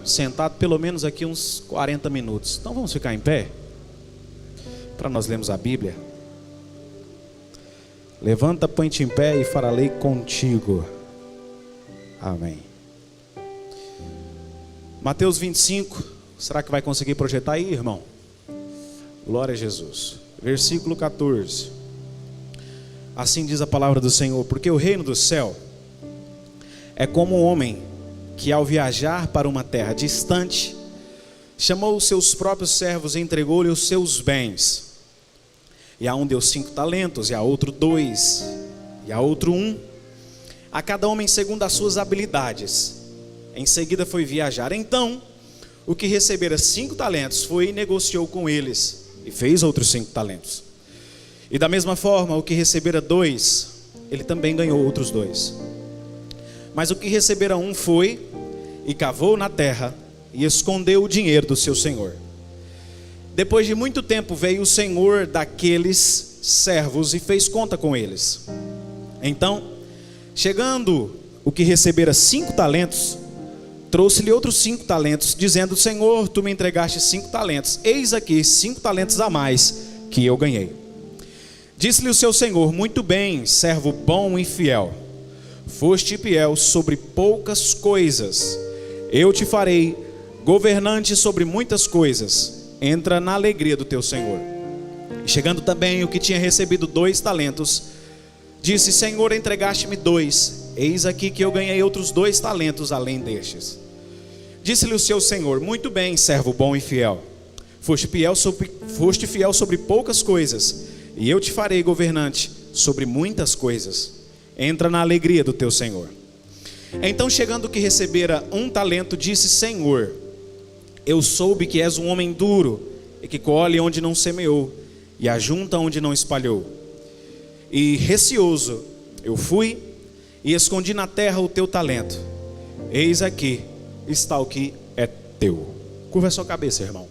Sentado pelo menos aqui uns 40 minutos. Então vamos ficar em pé para nós lermos a Bíblia. Levanta, põe-te em pé e farei contigo. Amém. Mateus 25. Será que vai conseguir projetar aí, irmão? Glória a Jesus. Versículo 14. Assim diz a palavra do Senhor: porque o reino do céu é como um homem que, ao viajar para uma terra distante, chamou os seus próprios servos e entregou-lhe os seus bens. E a um deu 5 talentos, e a outro 2, e a outro 1, a cada homem segundo as suas habilidades. Em seguida foi viajar. Então, o que recebera 5 talentos foi e negociou com eles, e fez outros 5 talentos. E da mesma forma, o que recebera 2, ele também ganhou outros 2. Mas o que recebera 1 foi e cavou na terra e escondeu o dinheiro do seu senhor. Depois de muito tempo veio o senhor daqueles servos e fez conta com eles. Então, chegando o que recebera 5 talentos, trouxe-lhe outros 5 talentos, dizendo: Senhor, tu me entregaste 5 talentos, eis aqui 5 talentos a mais que eu ganhei. Disse-lhe o seu senhor: muito bem, servo bom e fiel. Foste fiel sobre poucas coisas, eu te farei governante sobre muitas coisas. Entra na alegria do teu senhor. E chegando também o que tinha recebido 2 talentos, disse: Senhor, entregaste-me 2, eis aqui que eu ganhei outros 2 talentos além destes. Disse-lhe o seu senhor: muito bem, servo bom e fiel. Foste fiel sobre poucas coisas, e eu te farei governante sobre muitas coisas. Entra na alegria do teu senhor. Então, chegando o que recebera 1 talento, disse: Senhor, eu soube que és um homem duro, e que colhe onde não semeou, e ajunta onde não espalhou. E receoso eu fui e escondi na terra o teu talento. Eis aqui está o que é teu. Curva a sua cabeça, irmão.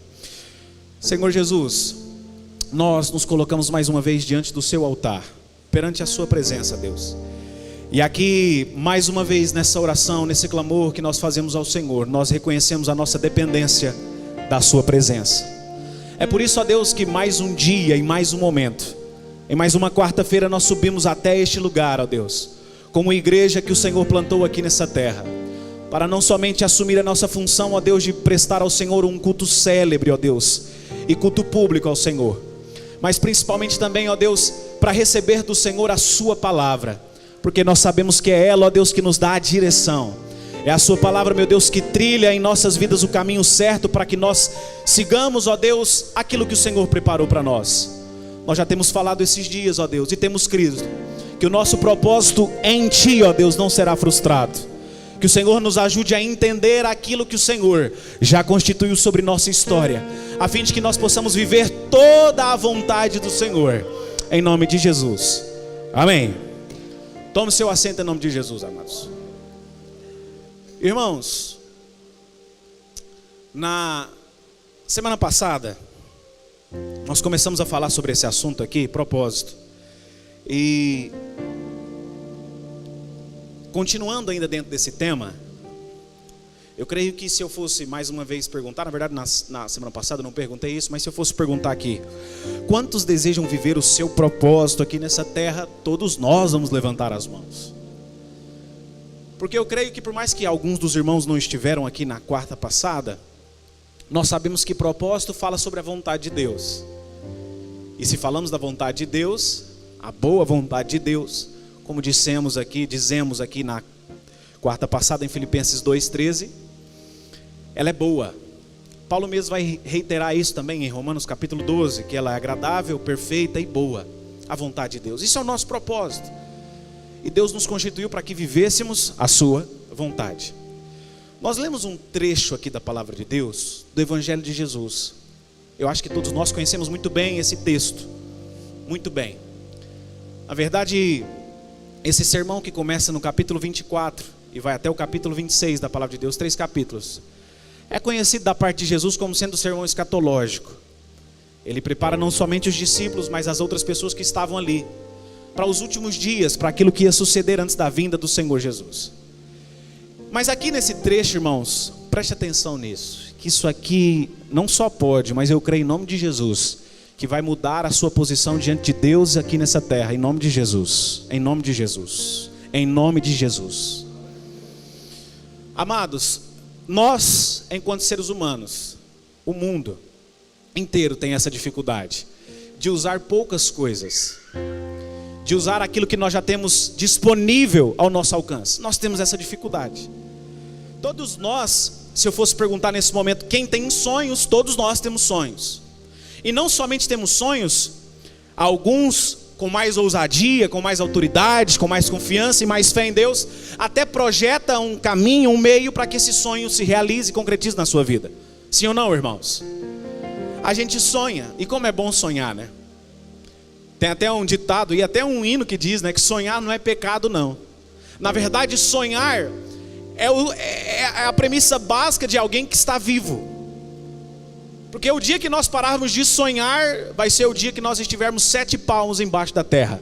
Senhor Jesus, nós nos colocamos mais uma vez diante do seu altar, perante a sua presença, Deus. E aqui, mais uma vez, nessa oração, nesse clamor que nós fazemos ao Senhor, nós reconhecemos a nossa dependência da sua presença. É por isso, ó Deus, que mais um dia e mais um momento, em mais uma quarta-feira, nós subimos até este lugar, ó Deus, como igreja que o Senhor plantou aqui nessa terra, para não somente assumir a nossa função, ó Deus, de prestar ao Senhor um culto célebre, ó Deus, e culto público ao Senhor, mas principalmente também, ó Deus, para receber do Senhor a sua palavra, porque nós sabemos que é ela, ó Deus, que nos dá a direção. É a sua palavra, meu Deus, que trilha em nossas vidas o caminho certo para que nós sigamos, ó Deus, aquilo que o Senhor preparou para nós. Nós já temos falado esses dias, ó Deus, e temos crido que o nosso propósito em Ti, ó Deus, não será frustrado. Que o Senhor nos ajude a entender aquilo que o Senhor já constituiu sobre nossa história, a fim de que nós possamos viver toda a vontade do Senhor, em nome de Jesus. Amém. Tome seu assento em nome de Jesus, amados. Irmãos, na semana passada, nós começamos a falar sobre esse assunto aqui, propósito. E continuando ainda dentro desse tema, eu creio que se eu fosse mais uma vez perguntar, na verdade na semana passada eu não perguntei isso, mas se eu fosse perguntar aqui: quantos desejam viver o seu propósito aqui nessa terra? Todos nós vamos levantar as mãos. Porque eu creio que por mais que alguns dos irmãos não estiveram aqui na quarta passada, nós sabemos que propósito fala sobre a vontade de Deus. E se falamos da vontade de Deus, a boa vontade de Deus, como dizemos aqui na quarta passada em Filipenses 2:13, ela é boa. Paulo mesmo vai reiterar isso também em Romanos capítulo 12, que ela é agradável, perfeita e boa, a vontade de Deus. Isso é o nosso propósito. E Deus nos constituiu para que vivêssemos a sua vontade. Nós lemos um trecho aqui da palavra de Deus, do Evangelho de Jesus. Eu acho que todos nós conhecemos muito bem esse texto. Muito bem. Na verdade, esse sermão que começa no capítulo 24 e vai até o capítulo 26 da palavra de Deus, 3 capítulos, é conhecido da parte de Jesus como sendo o sermão escatológico. Ele prepara não somente os discípulos, mas as outras pessoas que estavam ali, para os últimos dias, para aquilo que ia suceder antes da vinda do Senhor Jesus. Mas aqui nesse trecho, irmãos, preste atenção nisso, que isso aqui não só pode, mas eu creio em nome de Jesus, que vai mudar a sua posição diante de Deus aqui nessa terra, em nome de Jesus, em nome de Jesus, em nome de Jesus. Amados, nós, enquanto seres humanos, o mundo inteiro tem essa dificuldade de usar poucas coisas, de usar aquilo que nós já temos disponível ao nosso alcance. Nós temos essa dificuldade. Todos nós, se eu fosse perguntar nesse momento, quem tem sonhos, todos nós temos sonhos. E não somente temos sonhos, alguns com mais ousadia, com mais autoridade, com mais confiança e mais fé em Deus, até projeta um caminho, um meio para que esse sonho se realize e concretize na sua vida. Sim ou não, irmãos? A gente sonha, e como é bom sonhar, né? Tem até um ditado e até um hino que diz, né, que sonhar não é pecado, não. Na verdade, sonhar é a premissa básica de alguém que está vivo. Porque o dia que nós pararmos de sonhar, vai ser o dia que nós estivermos 7 palmos embaixo da terra.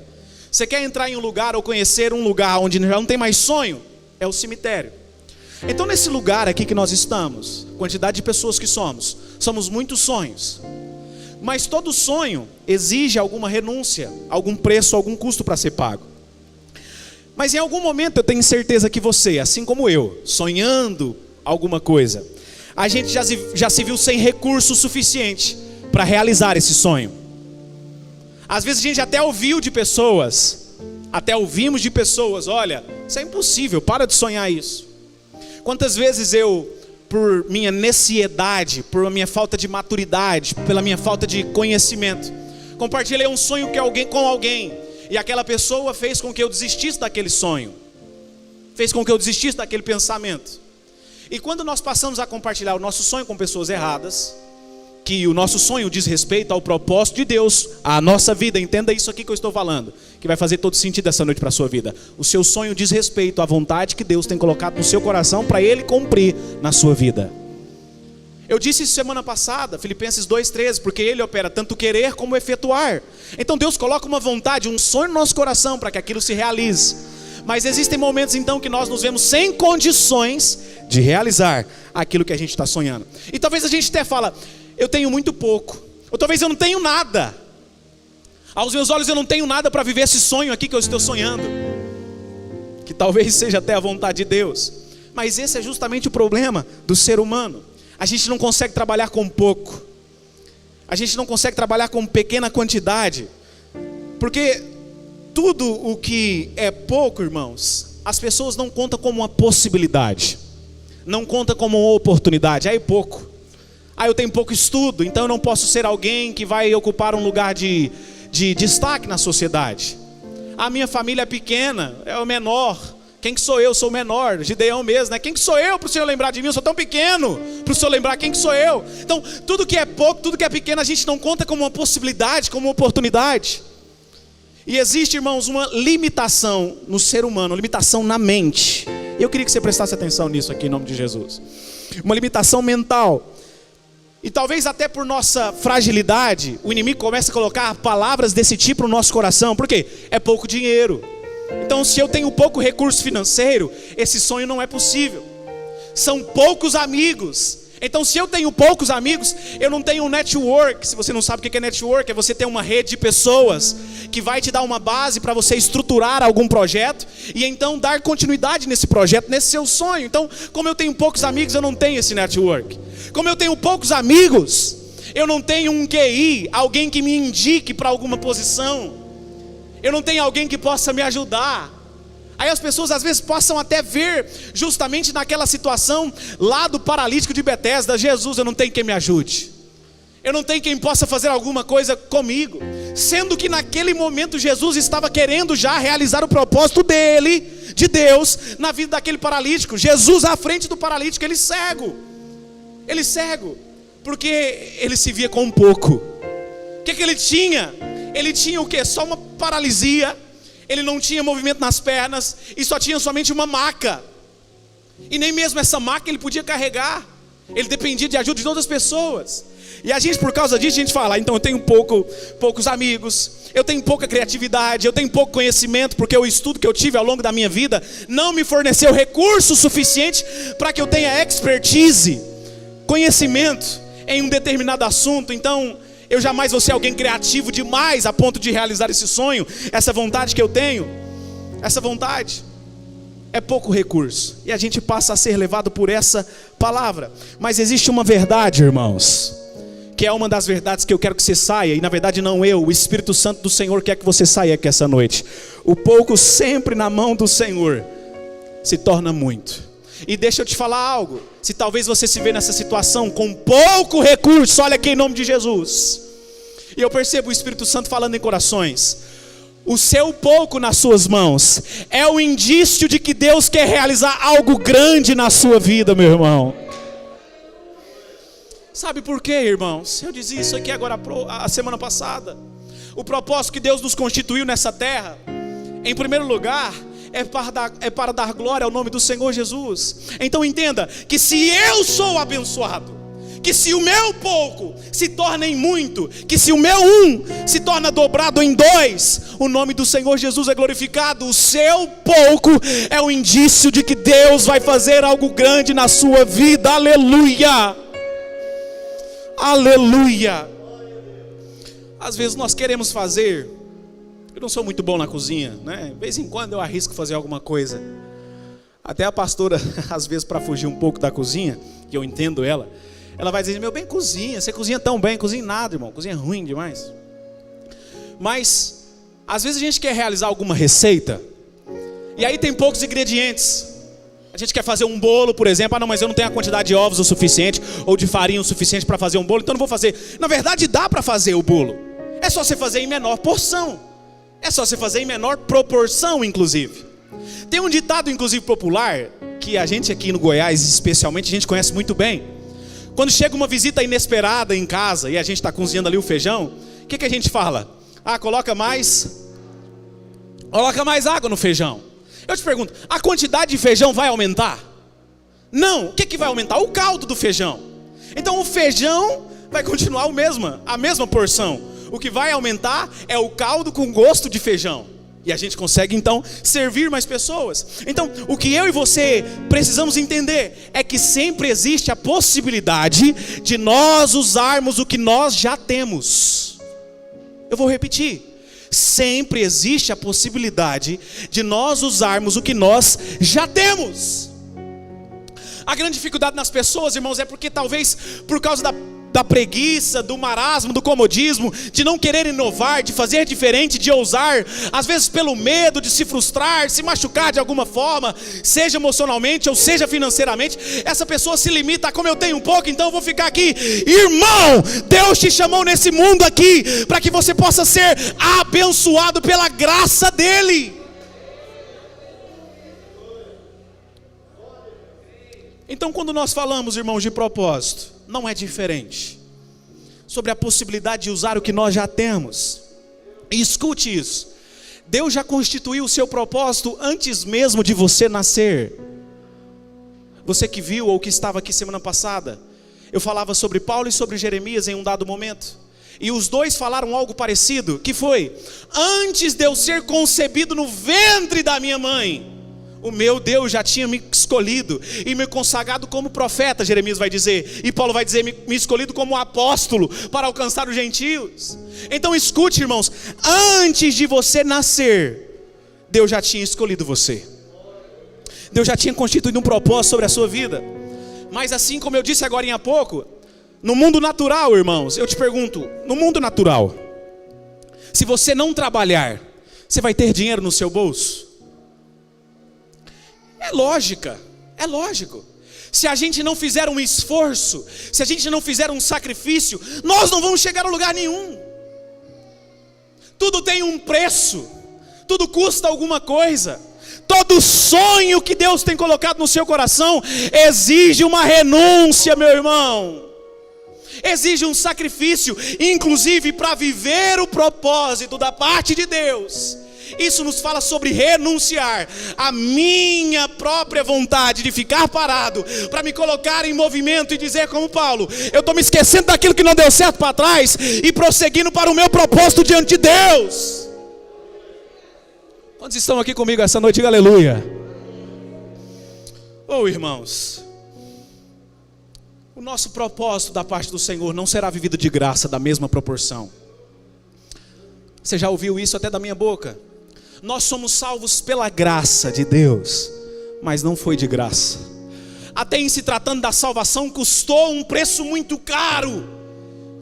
Você quer entrar em um lugar ou conhecer um lugar onde já não tem mais sonho? É o cemitério. Então nesse lugar aqui que nós estamos, quantidade de pessoas que somos muitos sonhos. Mas todo sonho exige alguma renúncia, algum preço, algum custo para ser pago. Mas em algum momento eu tenho certeza que você, assim como eu, sonhando alguma coisa, a gente já se viu sem recurso suficiente para realizar esse sonho. Às vezes a gente até ouvimos de pessoas, olha, isso é impossível, para de sonhar isso. Quantas vezes eu, por minha neciedade, por minha falta de maturidade, pela minha falta de conhecimento, compartilhei um sonho com alguém, e aquela pessoa fez com que eu desistisse daquele sonho, fez com que eu desistisse daquele pensamento. E quando nós passamos a compartilhar o nosso sonho com pessoas erradas, que o nosso sonho diz respeito ao propósito de Deus, à nossa vida, entenda isso aqui que eu estou falando, que vai fazer todo sentido essa noite para a sua vida. O seu sonho diz respeito à vontade que Deus tem colocado no seu coração para Ele cumprir na sua vida. Eu disse isso semana passada, Filipenses 2,13, porque Ele opera tanto querer como efetuar. Então Deus coloca uma vontade, um sonho no nosso coração para que aquilo se realize. Mas existem momentos então que nós nos vemos sem condições de realizar aquilo que a gente está sonhando. E talvez a gente até fala, eu tenho muito pouco, ou talvez eu não tenho nada. Aos meus olhos eu não tenho nada para viver esse sonho aqui que eu estou sonhando, que talvez seja até a vontade de Deus. Mas esse é justamente o problema do ser humano. A gente não consegue trabalhar com pouco, a gente não consegue trabalhar com pequena quantidade, porque tudo o que é pouco, irmãos, as pessoas não contam como uma possibilidade, não contam como uma oportunidade. Aí pouco, eu tenho pouco estudo, então eu não posso ser alguém que vai ocupar um lugar de destaque na sociedade. A minha família é pequena, é o menor. Quem que sou eu? Sou o menor, Gideão mesmo, né? Quem que sou eu para o Senhor lembrar de mim? Eu sou tão pequeno para o Senhor lembrar quem que sou eu. Então tudo que é pouco, tudo que é pequeno, a gente não conta como uma possibilidade, como uma oportunidade. E existe, irmãos, uma limitação no ser humano, uma limitação na mente. E eu queria que você prestasse atenção nisso aqui em nome de Jesus. Uma limitação mental. E talvez até por nossa fragilidade, o inimigo começa a colocar palavras desse tipo no nosso coração. Por quê? É pouco dinheiro. Então se eu tenho pouco recurso financeiro, esse sonho não é possível. São poucos amigos. Então se eu tenho poucos amigos, eu não tenho um network. Se você não sabe o que é network, é você ter uma rede de pessoas que vai te dar uma base para você estruturar algum projeto e então dar continuidade nesse projeto, nesse seu sonho. Então, como eu tenho poucos amigos, eu não tenho esse network. Como eu tenho poucos amigos, eu não tenho um QI, alguém que me indique para alguma posição. Eu não tenho alguém que possa me ajudar. Aí as pessoas às vezes possam até ver justamente naquela situação lá do paralítico de Betesda, Jesus, eu não tenho quem me ajude, eu não tenho quem possa fazer alguma coisa comigo. Sendo que naquele momento Jesus estava querendo já realizar o propósito dele, de Deus, na vida daquele paralítico. Jesus à frente do paralítico, ele cego, porque ele se via com um pouco. O que ele tinha? Ele tinha o quê? Só uma paralisia. Ele não tinha movimento nas pernas e só tinha somente uma maca. E nem mesmo essa maca ele podia carregar. Ele dependia de ajuda de outras pessoas. E a gente, por causa disso, a gente fala, então eu tenho poucos amigos, eu tenho pouca criatividade, eu tenho pouco conhecimento, porque o estudo que eu tive ao longo da minha vida não me forneceu recurso suficiente para que eu tenha expertise, conhecimento em um determinado assunto. Então eu jamais vou ser alguém criativo demais a ponto de realizar esse sonho, essa vontade que eu tenho. Essa vontade é pouco recurso, e a gente passa a ser levado por essa palavra. Mas existe uma verdade, irmãos, que é uma das verdades que eu quero que você saia, e na verdade não eu, o Espírito Santo do Senhor quer que você saia aqui essa noite. O pouco sempre na mão do Senhor se torna muito. E deixa eu te falar algo, se talvez você se vê nessa situação com pouco recurso, olha aqui em nome de Jesus, e eu percebo o Espírito Santo falando em corações, o seu pouco nas suas mãos é o indício de que Deus quer realizar algo grande na sua vida, meu irmão. Sabe por quê, irmãos? Eu dizia isso aqui agora a semana passada. O propósito que Deus nos constituiu nessa terra, em primeiro lugar, é para dar glória ao nome do Senhor Jesus. Então entenda que se eu sou abençoado, que se o meu pouco se torna em muito, que se o meu se torna dobrado em 2, o nome do Senhor Jesus é glorificado. O seu pouco é o indício de que Deus vai fazer algo grande na sua vida. Aleluia, aleluia. Às vezes nós queremos fazer, eu não sou muito bom na cozinha, né? De vez em quando eu arrisco fazer alguma coisa. Até a pastora, às vezes, para fugir um pouco da cozinha, que eu entendo ela vai dizer, meu bem, cozinha, você cozinha tão bem, cozinha nada, irmão, cozinha ruim demais. Mas às vezes a gente quer realizar alguma receita, e aí tem poucos ingredientes. A gente quer fazer um bolo, por exemplo, não, mas eu não tenho a quantidade de ovos o suficiente, ou de farinha o suficiente para fazer um bolo, então não vou fazer. Na verdade dá para fazer o bolo, é só você fazer em menor porção, é só você fazer em menor proporção, inclusive. Tem um ditado, inclusive, popular, que a gente aqui no Goiás, especialmente, a gente conhece muito bem. Quando chega uma visita inesperada em casa, e a gente está cozinhando ali o feijão, o que a gente fala? Coloca mais água no feijão. Eu te pergunto, a quantidade de feijão vai aumentar? Não, o que vai aumentar? O caldo do feijão. Então o feijão vai continuar a mesma porção. O que vai aumentar é o caldo com gosto de feijão. E a gente consegue então servir mais pessoas. Então o que eu e você precisamos entender é que sempre existe a possibilidade de nós usarmos o que nós já temos. Eu vou repetir. Sempre existe a possibilidade de nós usarmos o que nós já temos. A grande dificuldade nas pessoas, irmãos, é porque talvez por causa da preguiça, do marasmo, do comodismo, de não querer inovar, de fazer diferente, de ousar, às vezes pelo medo de se frustrar, se machucar de alguma forma, seja emocionalmente ou seja financeiramente, essa pessoa se limita a, como eu tenho um pouco, então eu vou ficar aqui. Irmão, Deus te chamou nesse mundo aqui para que você possa ser abençoado pela graça dele. Então quando nós falamos, irmãos, de propósito, não é diferente, sobre a possibilidade de usar o que nós já temos. E escute isso, Deus já constituiu o seu propósito antes mesmo de você nascer. Você que viu ou que estava aqui semana passada, eu falava sobre Paulo e sobre Jeremias em um dado momento, e os dois falaram algo parecido, que foi: antes de eu ser concebido no ventre da minha mãe, o meu Deus já tinha me escolhido e me consagrado como profeta, Jeremias vai dizer, e Paulo vai dizer, me escolhido como apóstolo para alcançar os gentios. Então escute, irmãos, antes de você nascer, Deus já tinha escolhido você. Deus já tinha constituído um propósito sobre a sua vida. Mas assim como eu disse agora há pouco, no mundo natural, irmãos, eu te pergunto, no mundo natural, se você não trabalhar, você vai ter dinheiro no seu bolso? É lógico. Se a gente não fizer um esforço, se a gente não fizer um sacrifício, nós não vamos chegar a lugar nenhum. Tudo tem um preço, tudo custa alguma coisa. Todo sonho que Deus tem colocado no seu coração exige uma renúncia, meu irmão. Exige um sacrifício, inclusive para viver o propósito da parte de Deus. Isso nos fala sobre renunciar à minha própria vontade de ficar parado, para me colocar em movimento e dizer como Paulo: eu estou me esquecendo daquilo que não deu certo para trás e prosseguindo para o meu propósito diante de Deus. Quantos estão aqui comigo essa noite? Diga aleluia. Oh, irmãos, o nosso propósito da parte do Senhor não será vivido de graça da mesma proporção. Você já ouviu isso até da minha boca? Nós somos salvos pela graça de Deus, mas não foi de graça. Até em se tratando da salvação, custou um preço muito caro,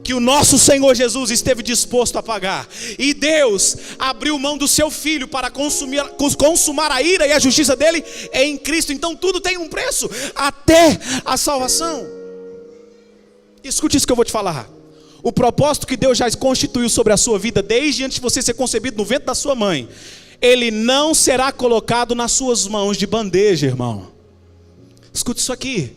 que o nosso Senhor Jesus esteve disposto a pagar. E Deus abriu mão do seu Filho para consumar a ira e a justiça dele em Cristo. Então tudo tem um preço, até a salvação. Escute isso que eu vou te falar. O propósito que Deus já constituiu sobre a sua vida, desde antes de você ser concebido no ventre da sua mãe, ele não será colocado nas suas mãos de bandeja, irmão. Escute isso aqui.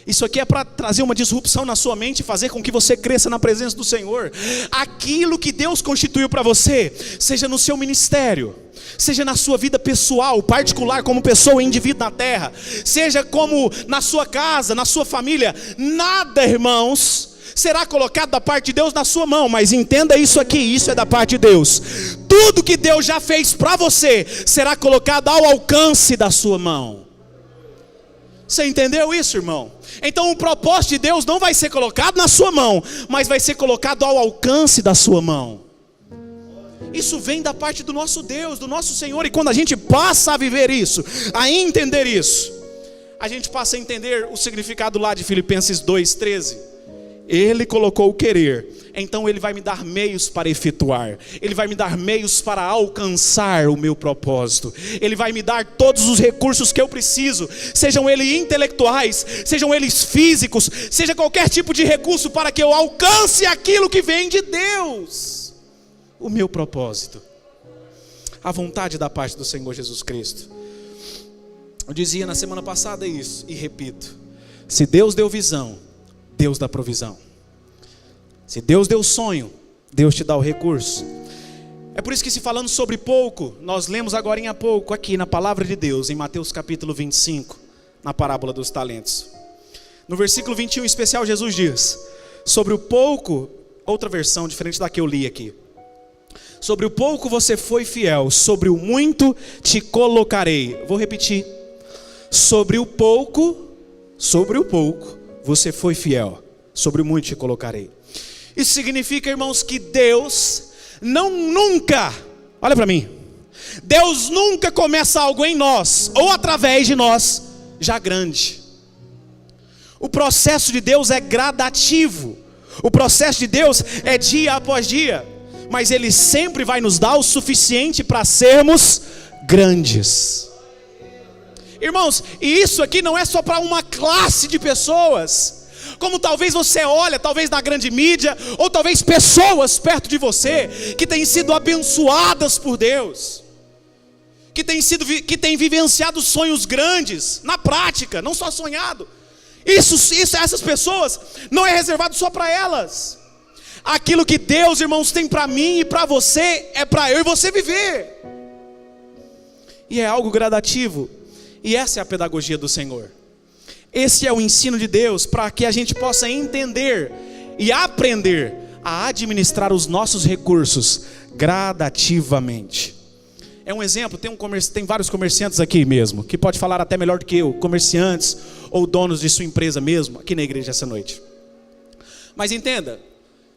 Isso aqui é para trazer uma disrupção na sua mente e fazer com que você cresça na presença do Senhor. Aquilo que Deus constituiu para você, seja no seu ministério, seja na sua vida pessoal, particular, como pessoa e indivíduo na terra, seja como na sua casa, na sua família, nada, irmãos, será colocado da parte de Deus na sua mão. Mas entenda isso aqui, isso é da parte de Deus. Tudo que Deus já fez para você será colocado ao alcance da sua mão. Você entendeu isso, irmão? Então o propósito de Deus não vai ser colocado na sua mão, mas vai ser colocado ao alcance da sua mão. Isso vem da parte do nosso Deus, do nosso Senhor. E quando a gente passa a viver isso, a entender isso, a gente passa a entender o significado lá de Filipenses 2:13. Ele colocou o querer, então Ele vai me dar meios para efetuar. Ele vai me dar meios para alcançar o meu propósito. Ele vai me dar todos os recursos que eu preciso, sejam eles intelectuais, sejam eles físicos, seja qualquer tipo de recurso, para que eu alcance aquilo que vem de Deus. O meu propósito, a vontade da parte do Senhor Jesus Cristo. Eu dizia na semana passada isso, e repito: se Deus deu visão, Deus dá provisão. Se Deus deu sonho, Deus te dá o recurso. É por isso que, se falando sobre pouco, nós lemos agora há pouco aqui na palavra de Deus, em Mateus capítulo 25, na parábola dos talentos. No versículo 21 em especial, Jesus diz sobre o pouco, outra versão diferente da que eu li aqui: sobre o pouco você foi fiel, sobre o muito te colocarei. Vou repetir: sobre o pouco você foi fiel, sobre o muito te colocarei. Isso significa, irmãos, que Deus nunca, olha para mim, Deus nunca começa algo em nós, ou através de nós, já grande. O processo de Deus é gradativo, o processo de Deus é dia após dia, mas Ele sempre vai nos dar o suficiente para sermos grandes. Irmãos, e isso aqui não é só para uma classe de pessoas, como talvez você olha, talvez na grande mídia, ou talvez pessoas perto de você, que têm sido abençoadas por Deus, que têm vivenciado sonhos grandes, na prática, não só sonhado. Essas pessoas, não é reservado só para elas. Aquilo que Deus, irmãos, tem para mim e para você, é para eu e você viver. E é algo gradativo. E essa é a pedagogia do Senhor. Esse é o ensino de Deus, para que a gente possa entender e aprender a administrar os nossos recursos gradativamente. É um exemplo, tem vários comerciantes aqui mesmo, que pode falar até melhor do que eu, comerciantes ou donos de sua empresa mesmo, aqui na igreja essa noite. Mas entenda,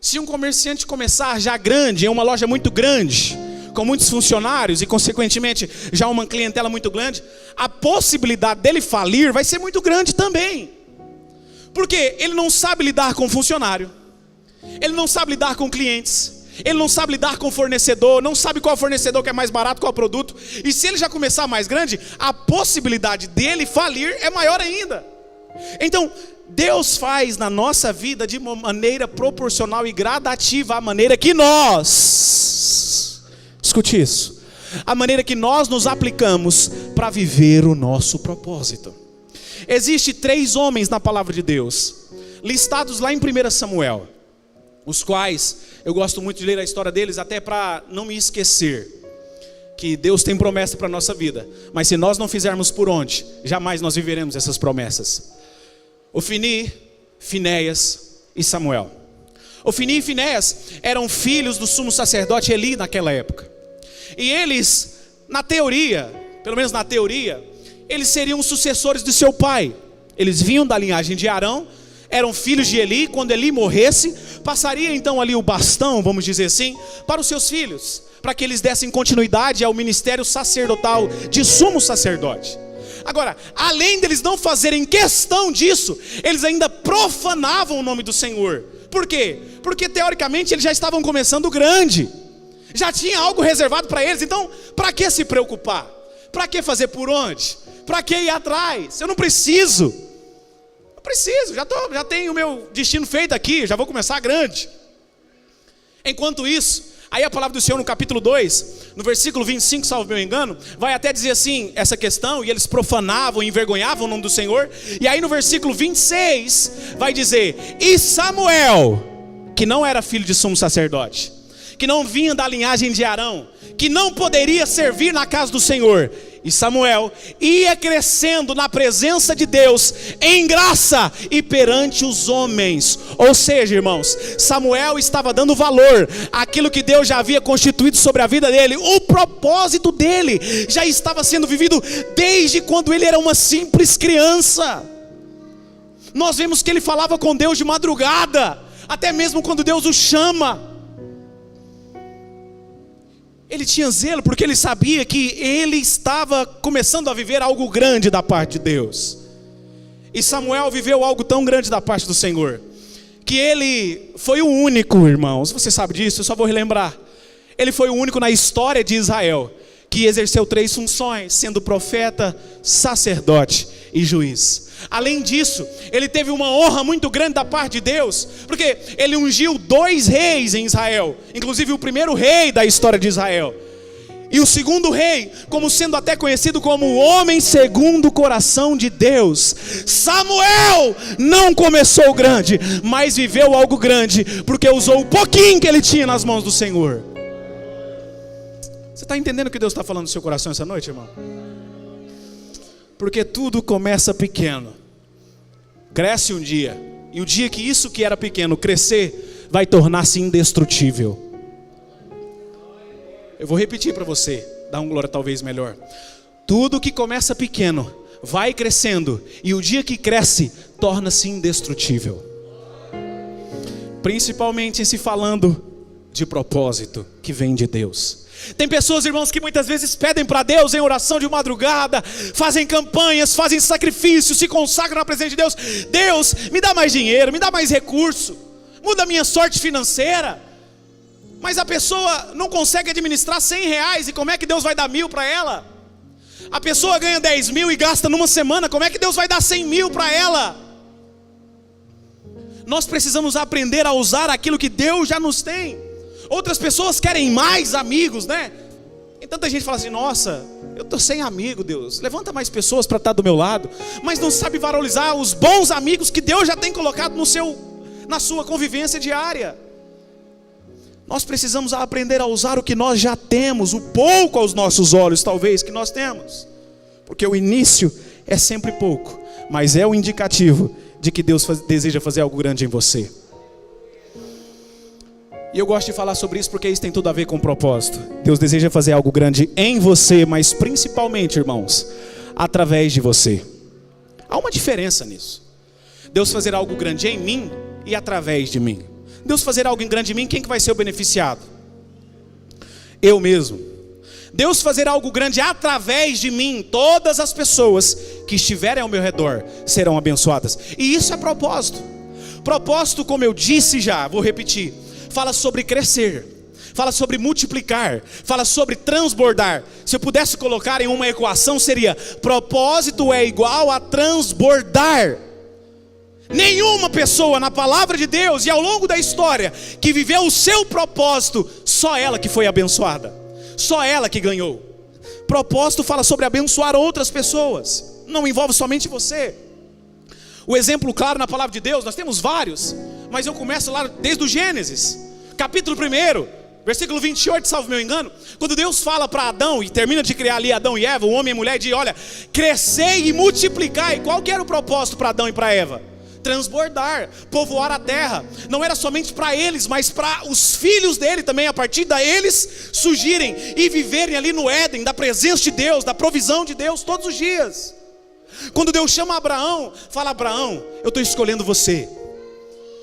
se um comerciante começar já grande, em uma loja muito grande, com muitos funcionários e consequentemente já uma clientela muito grande, a possibilidade dele falir vai ser muito grande também. Porque ele não sabe lidar com funcionário, ele não sabe lidar com clientes, ele não sabe lidar com fornecedor, não sabe qual fornecedor que é mais barato, qual produto. E se ele já começar mais grande, a possibilidade dele falir é maior ainda. Então Deus faz na nossa vida de uma maneira proporcional e gradativa à maneira que nós, escute isso, a maneira que nós nos aplicamos para viver o nosso propósito. Existem 3 homens na palavra de Deus, listados lá em 1 Samuel, os quais eu gosto muito de ler a história deles, até para não me esquecer. que Deus tem promessa para a nossa vida, mas se nós não fizermos por onde, jamais nós viveremos essas promessas. Ofni, Finéias e Samuel. Ofni e Finéias eram filhos do sumo sacerdote Eli naquela época. E eles, na teoria, pelo menos na teoria, eles seriam os sucessores de seu pai. Eles vinham da linhagem de Arão, eram filhos de Eli. Quando Eli morresse, passaria então ali o bastão, vamos dizer assim, para os seus filhos, para que eles dessem continuidade ao ministério sacerdotal de sumo sacerdote. Agora, além deles não fazerem questão disso, eles ainda profanavam o nome do Senhor. Por quê? Porque teoricamente eles já estavam começando grande, já tinha algo reservado para eles. Então, para que se preocupar? Para que fazer por onde? Para que ir atrás? Eu não preciso. Eu preciso, já tenho o meu destino feito aqui, já vou começar grande. Enquanto isso, aí a palavra do Senhor no capítulo 2, no versículo 25, salvo meu engano, vai até dizer assim, essa questão, e eles profanavam, envergonhavam o nome do Senhor. E aí no versículo 26, vai dizer: e Samuel, que não era filho de sumo sacerdote, que não vinha da linhagem de Arão, que não poderia servir na casa do Senhor, e Samuel ia crescendo na presença de Deus, em graça e perante os homens. Ou seja, irmãos, Samuel estava dando valor àquilo que Deus já havia constituído sobre a vida dele. O propósito dele já estava sendo vivido desde quando ele era uma simples criança. Nós vemos que ele falava com Deus de madrugada, até mesmo quando Deus o chama. Ele tinha zelo porque ele sabia que ele estava começando a viver algo grande da parte de Deus. E Samuel viveu algo tão grande da parte do Senhor, que ele foi o único, irmãos, você sabe disso, eu só vou relembrar. Ele foi o único na história de Israel que exerceu 3 funções, sendo profeta, sacerdote e juiz. Além disso, ele teve uma honra muito grande da parte de Deus, porque ele ungiu 2 reis em Israel, inclusive o primeiro rei da história de Israel, e o segundo rei, como sendo até conhecido como o homem segundo o coração de Deus. Samuel não começou grande, mas viveu algo grande, porque usou o pouquinho que ele tinha nas mãos do Senhor. Você está entendendo o que Deus está falando no seu coração essa noite, irmão? Porque tudo começa pequeno, cresce um dia, e o dia que isso que era pequeno crescer, vai tornar-se indestrutível. Eu vou repetir para você, dá um glória talvez melhor. Tudo que começa pequeno, vai crescendo, e o dia que cresce, torna-se indestrutível. Principalmente se falando de propósito que vem de Deus. Tem pessoas, irmãos, que muitas vezes pedem para Deus em oração de madrugada, fazem campanhas, fazem sacrifícios, se consagram na presença de Deus. Deus, me dá mais dinheiro, me dá mais recurso, muda a minha sorte financeira. Mas a pessoa não consegue administrar R$100, e como é que Deus vai dar 1.000 para ela? A pessoa ganha 10 mil e gasta numa semana, como é que Deus vai dar 100 mil para ela? Nós precisamos aprender a usar aquilo que Deus já nos tem. Outras pessoas querem mais amigos, né? E tanta gente fala assim: nossa, eu estou sem amigo, Deus, levanta mais pessoas para estar do meu lado. Mas não sabe valorizar os bons amigos que Deus já tem colocado na sua convivência diária. Nós precisamos aprender a usar o que nós já temos, o pouco aos nossos olhos talvez que nós temos. Porque o início é sempre pouco, mas é o indicativo de que Deus deseja fazer algo grande em você. E eu gosto de falar sobre isso porque isso tem tudo a ver com o propósito. Deus deseja fazer algo grande em você, mas principalmente, irmãos, através de você. Há uma diferença nisso. Deus fazer algo grande em mim e através de mim. Deus fazer algo grande em mim, quem que vai ser o beneficiado? Eu mesmo. Deus fazer algo grande através de mim, todas as pessoas que estiverem ao meu redor serão abençoadas. E isso é propósito. Propósito, como eu disse já, vou repetir, fala sobre crescer, fala sobre multiplicar, fala sobre transbordar. Se eu pudesse colocar em uma equação, seria: propósito é igual a transbordar. Nenhuma pessoa na palavra de Deus e ao longo da história que viveu o seu propósito, só ela que foi abençoada, só ela que ganhou. Propósito fala sobre abençoar outras pessoas, não envolve somente você. O exemplo claro na palavra de Deus, nós temos vários, mas eu começo lá desde o Gênesis, capítulo 1, Versículo 28, salvo meu engano, quando Deus fala para Adão, e termina de criar ali Adão e Eva, o homem e a mulher, diz: olha, crescei e multiplicai. Qual que era o propósito para Adão e para Eva? Transbordar, povoar a terra. Não era somente para eles, mas para os filhos dele também, a partir deles surgirem e viverem ali no Éden, da presença de Deus, da provisão de Deus todos os dias. Quando Deus chama Abraão, fala: Abraão, eu estou escolhendo você.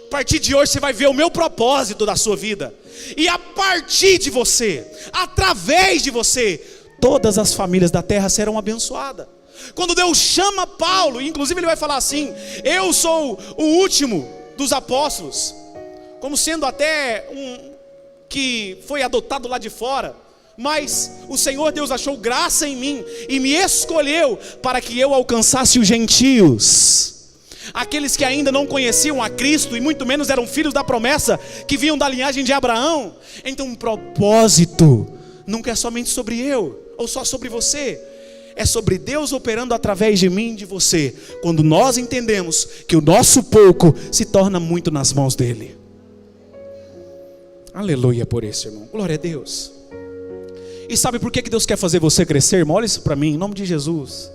A partir de hoje você vai ver o meu propósito da sua vida. E a partir de você, através de você, todas as famílias da terra serão abençoadas. Quando Deus chama Paulo, inclusive ele vai falar assim: eu sou o último dos apóstolos, como sendo até um que foi adotado lá de fora, mas o Senhor Deus achou graça em mim e me escolheu para que eu alcançasse os gentios, aqueles que ainda não conheciam a Cristo e muito menos eram filhos da promessa, que vinham da linhagem de Abraão. Então um propósito nunca é somente sobre eu ou só sobre você, é sobre Deus operando através de mim e de você, quando nós entendemos que o nosso pouco se torna muito nas mãos dele. Aleluia por isso, irmão, glória a Deus. E sabe por que Deus quer fazer você crescer, irmão? Olha isso para mim, em nome de Jesus.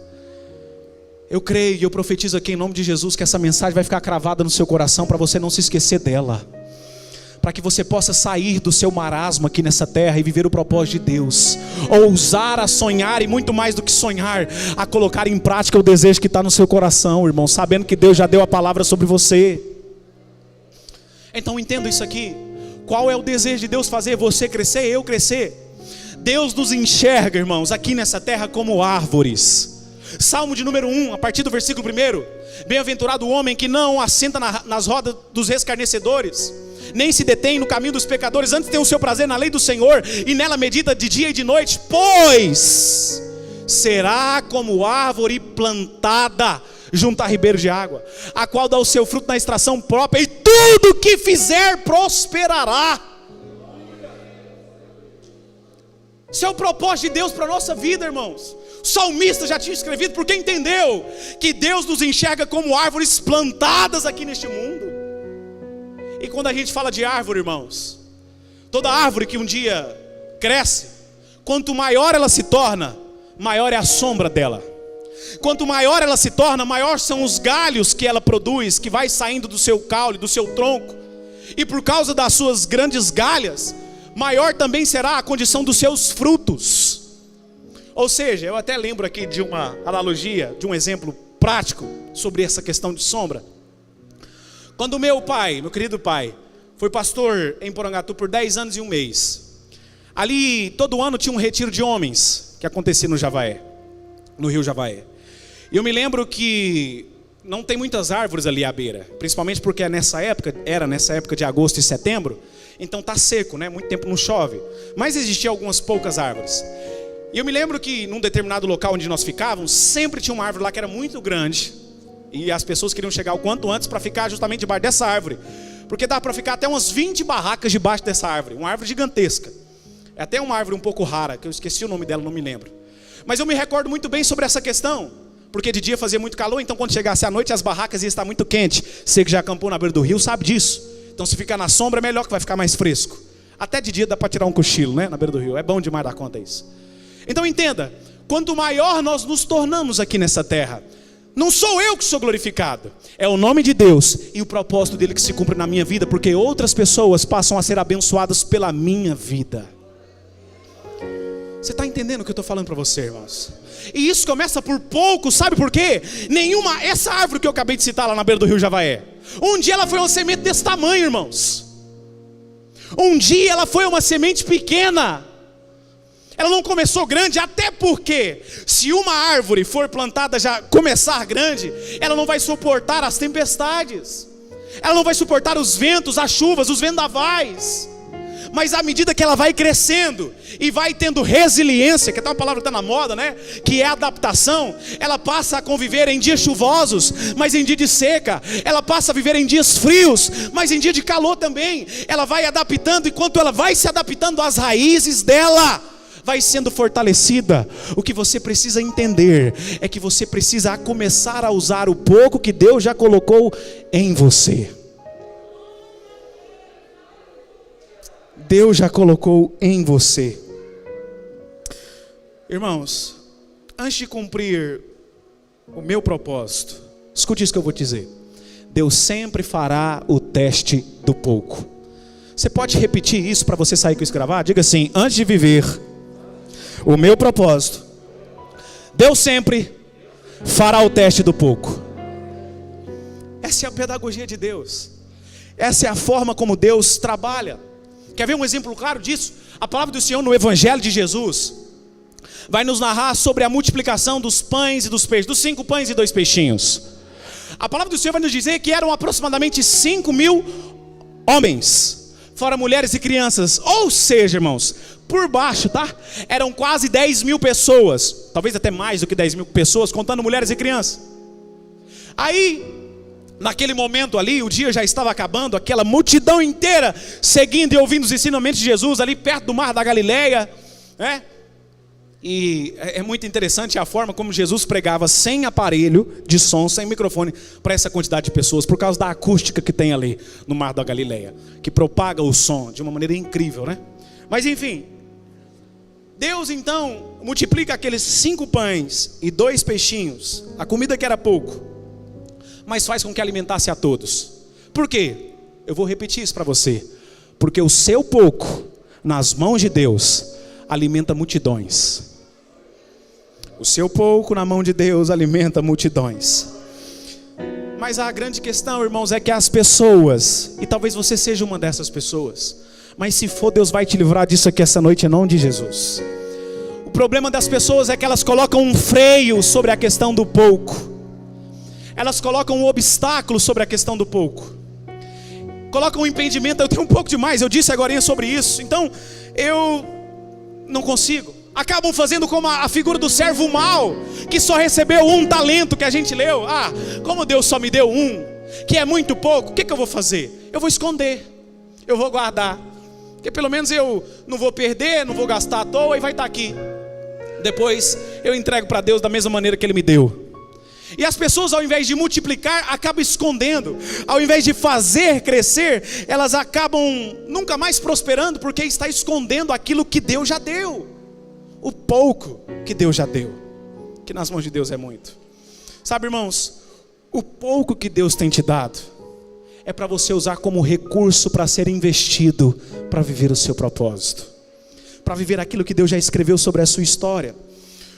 Eu creio e eu profetizo aqui em nome de Jesus que essa mensagem vai ficar cravada no seu coração, para você não se esquecer dela, para que você possa sair do seu marasmo aqui nessa terra e viver o propósito de Deus, ousar a sonhar, e muito mais do que sonhar, a colocar em prática o desejo que está no seu coração, irmão, sabendo que Deus já deu a palavra sobre você. Então entenda isso aqui. Qual é o desejo de Deus? Fazer você crescer, eu crescer. Deus nos enxerga, irmãos, aqui nessa terra como árvores. Salmo de número 1, a partir do versículo 1: bem-aventurado o homem que não assenta nas rodas dos escarnecedores, nem se detém no caminho dos pecadores, antes tem o seu prazer na lei do Senhor, e nela medita de dia e de noite. Pois será como árvore plantada junto a ribeiro de água, a qual dá o seu fruto na estação própria, e tudo que fizer prosperará. Esse é o propósito de Deus para a nossa vida, irmãos. O salmista já tinha escrevido, porque entendeu que Deus nos enxerga como árvores plantadas aqui neste mundo. E quando a gente fala de árvore, irmãos, toda árvore que um dia cresce, quanto maior ela se torna, maior é a sombra dela. Quanto maior ela se torna, maior são os galhos que ela produz, que vai saindo do seu caule, do seu tronco. E por causa das suas grandes galhas, maior também será a condição dos seus frutos. Ou seja, eu até lembro aqui de uma analogia, de um exemplo prático sobre essa questão de sombra. Quando meu pai, meu querido pai, foi pastor em Porangatu por 10 anos e 1 mês. Ali todo ano tinha um retiro de homens que acontecia no Javaé, no rio Javaé. E eu me lembro que não tem muitas árvores ali à beira, principalmente porque era nessa época de agosto e setembro, então tá seco, né? Muito tempo não chove, mas existiam algumas poucas árvores. E eu me lembro que num determinado local onde nós ficávamos, sempre tinha uma árvore lá que era muito grande, e as pessoas queriam chegar o quanto antes para ficar justamente debaixo dessa árvore, porque dava para ficar até umas 20 barracas debaixo dessa árvore, uma árvore gigantesca. É até uma árvore um pouco rara, que eu esqueci o nome dela, não me lembro. Mas eu me recordo muito bem sobre essa questão, porque de dia fazia muito calor, então quando chegasse à noite as barracas iam estar muito quentes. Você que já acampou na beira do rio sabe disso. Então se ficar na sombra é melhor, que vai ficar mais fresco. Até de dia dá para tirar um cochilo, né? Na beira do rio, é bom demais dar conta disso. Então entenda, quanto maior nós nos tornamos aqui nessa terra, não sou eu que sou glorificado, é o nome de Deus e o propósito dele que se cumpre na minha vida, porque outras pessoas passam a ser abençoadas pela minha vida. Você está entendendo o que eu estou falando para você, irmãos? E isso começa por pouco, sabe por quê? Essa árvore que eu acabei de citar lá na beira do rio Javaé, um dia ela foi uma semente desse tamanho, irmãos. Um dia ela foi uma semente pequena. Ela não começou grande, até porque se uma árvore for plantada já começar grande, ela não vai suportar as tempestades, ela não vai suportar os ventos, as chuvas, os vendavais. Mas à medida que ela vai crescendo e vai tendo resiliência, que é uma palavra que está na moda, né? Que é adaptação. Ela passa a conviver em dias chuvosos, mas em dia de seca. Ela passa a viver em dias frios, mas em dia de calor também. Ela vai adaptando, e enquanto ela vai se adaptando, as raízes dela vai sendo fortalecida. O que você precisa entender é que você precisa começar a usar o pouco que Deus já colocou em você. Deus já colocou em você. Irmãos, antes de cumprir o meu propósito, escute isso que eu vou dizer. Deus sempre fará o teste do pouco. Você pode repetir isso para você sair com isso gravado? Diga assim: antes de viver o meu propósito, Deus sempre fará o teste do pouco. Essa é a pedagogia de Deus. Essa é a forma como Deus trabalha. Quer ver um exemplo claro disso? A palavra do Senhor no Evangelho de Jesus vai nos narrar sobre a multiplicação dos pães e dos peixes, dos 5 pães e 2 peixinhos. A palavra do Senhor vai nos dizer que eram aproximadamente 5.000 homens, fora mulheres e crianças. Ou seja, irmãos, por baixo, tá? Eram quase 10.000 pessoas, talvez até mais do que 10.000 pessoas, contando mulheres e crianças. Aí, naquele momento ali, o dia já estava acabando, aquela multidão inteira seguindo e ouvindo os ensinamentos de Jesus ali perto do mar da Galileia, né? E é muito interessante a forma como Jesus pregava sem aparelho de som, sem microfone, para essa quantidade de pessoas, por causa da acústica que tem ali no mar da Galileia, que propaga o som de uma maneira incrível, né? Mas enfim, Deus então multiplica aqueles 5 pães e 2 peixinhos, a comida que era pouco, mas faz com que alimentasse a todos. Por quê? Eu vou repetir isso para você. Porque o seu pouco nas mãos de Deus alimenta multidões. O seu pouco na mão de Deus alimenta multidões. Mas a grande questão, irmãos, é que as pessoas, e talvez você seja uma dessas pessoas, mas se for, Deus vai te livrar disso aqui essa noite em nome de Jesus. O problema das pessoas é que elas colocam um freio sobre a questão do pouco. Elas colocam um obstáculo sobre a questão do pouco. Colocam um impedimento. Eu tenho um pouco demais, eu disse agorinha sobre isso, então eu não consigo. Acabam fazendo como a figura do servo mau, que só recebeu 1 talento, que a gente leu. Como Deus só me deu 1, que é muito pouco, o que eu vou fazer? Eu vou esconder, eu vou guardar, porque pelo menos eu não vou perder, não vou gastar à toa, e vai estar aqui. Depois eu entrego para Deus da mesma maneira que Ele me deu. E as pessoas, ao invés de multiplicar, acabam escondendo. Ao invés de fazer crescer, elas acabam nunca mais prosperando, porque está escondendo aquilo que Deus já deu. O pouco que Deus já deu, que nas mãos de Deus é muito. Sabe, irmãos, o pouco que Deus tem te dado é para você usar como recurso para ser investido, para viver o seu propósito, para viver aquilo que Deus já escreveu sobre a sua história.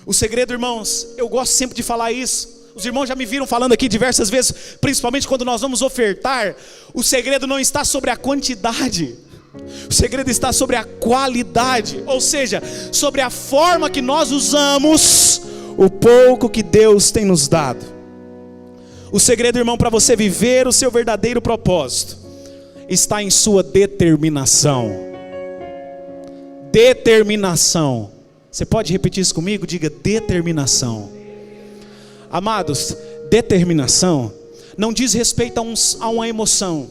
O segredo, irmãos, eu gosto sempre de falar isso. Os irmãos já me viram falando aqui diversas vezes, principalmente quando nós vamos ofertar. O segredo não está sobre a quantidade, o segredo está sobre a qualidade, ou seja, sobre a forma que nós usamos o pouco que Deus tem nos dado. O segredo, irmão, para você viver o seu verdadeiro propósito, está em sua determinação. Determinação. Você pode repetir isso comigo? Diga: determinação. Amados, determinação não diz respeito a uma emoção.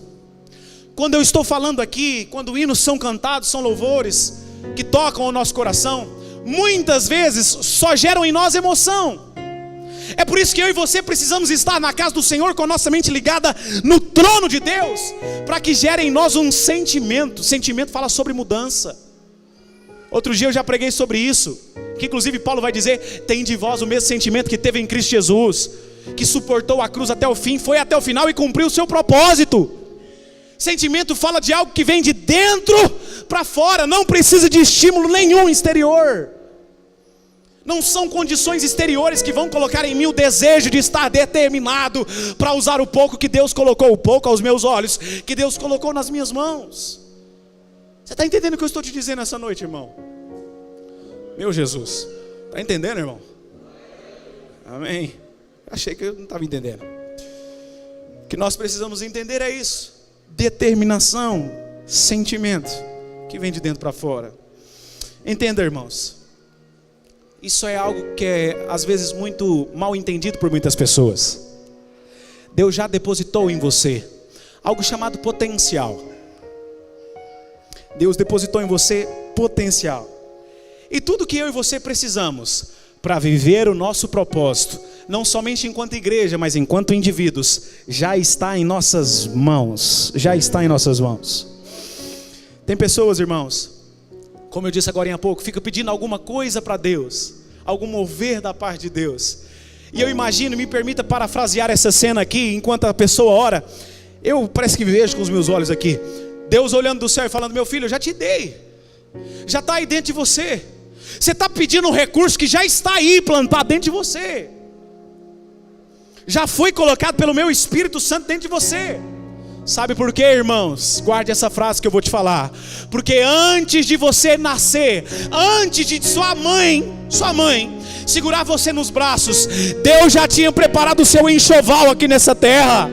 Quando eu estou falando aqui, quando hinos são cantados, são louvores que tocam o nosso coração, muitas vezes só geram em nós emoção. É por isso que eu e você precisamos estar na casa do Senhor com a nossa mente ligada no trono de Deus, para que gere em nós um sentimento. Sentimento fala sobre mudança. Outro dia eu já preguei sobre isso, que inclusive Paulo vai dizer: tem de vós o mesmo sentimento que teve em Cristo Jesus, que suportou a cruz até o fim, foi até o final e cumpriu o seu propósito. Sentimento fala de algo que vem de dentro para fora, não precisa de estímulo nenhum exterior. Não são condições exteriores que vão colocar em mim o desejo de estar determinado para usar o pouco que Deus colocou, o pouco aos meus olhos, que Deus colocou nas minhas mãos. Você está entendendo o que eu estou te dizendo essa noite, irmão? Meu Jesus, está entendendo, irmão? Amém. Achei que eu não estava entendendo. O que nós precisamos entender é isso: determinação, sentimento que vem de dentro para fora. Entenda, irmãos, isso é algo que é às vezes muito mal entendido por muitas pessoas. Deus já depositou em você algo chamado potencial. Deus depositou em você potencial. E tudo que eu e você precisamos para viver o nosso propósito, não somente enquanto igreja, mas enquanto indivíduos, já está em nossas mãos. Já está em nossas mãos. Tem pessoas, irmãos, como eu disse agora há pouco, fica pedindo alguma coisa para Deus, algum mover da parte de Deus. E eu imagino, me permita parafrasear essa cena aqui, enquanto a pessoa ora, eu parece que vejo com os meus olhos aqui, Deus olhando do céu e falando: meu filho, eu já te dei, já está aí dentro de você. Você está pedindo um recurso que já está aí plantado dentro de você, já foi colocado pelo meu Espírito Santo dentro de você. Sabe por quê, irmãos? Guarde essa frase que eu vou te falar. Porque antes de você nascer, antes de sua mãe segurar você nos braços, Deus já tinha preparado o seu enxoval aqui nessa terra.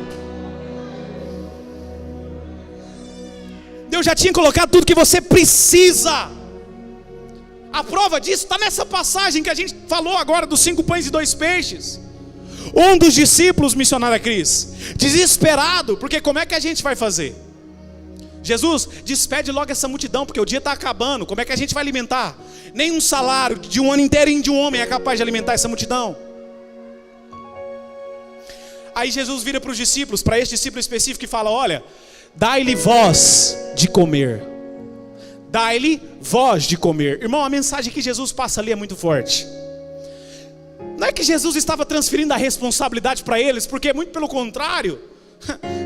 Deus já tinha colocado tudo que você precisa. A prova disso está nessa passagem que a gente falou agora dos 5 pães e 2 peixes. Um dos discípulos, missionária Cris, desesperado, porque como é que a gente vai fazer? Jesus, despede logo essa multidão, porque o dia está acabando, como é que a gente vai alimentar? Nem um salário de um ano inteirinho de um homem é capaz de alimentar essa multidão. Aí Jesus vira para os discípulos, para esse discípulo específico, e fala: olha, dai-lhe voz de comer. Dai-lhe voz de comer. Irmão, a mensagem que Jesus passa ali é muito forte. Não é que Jesus estava transferindo a responsabilidade para eles, porque muito pelo contrário,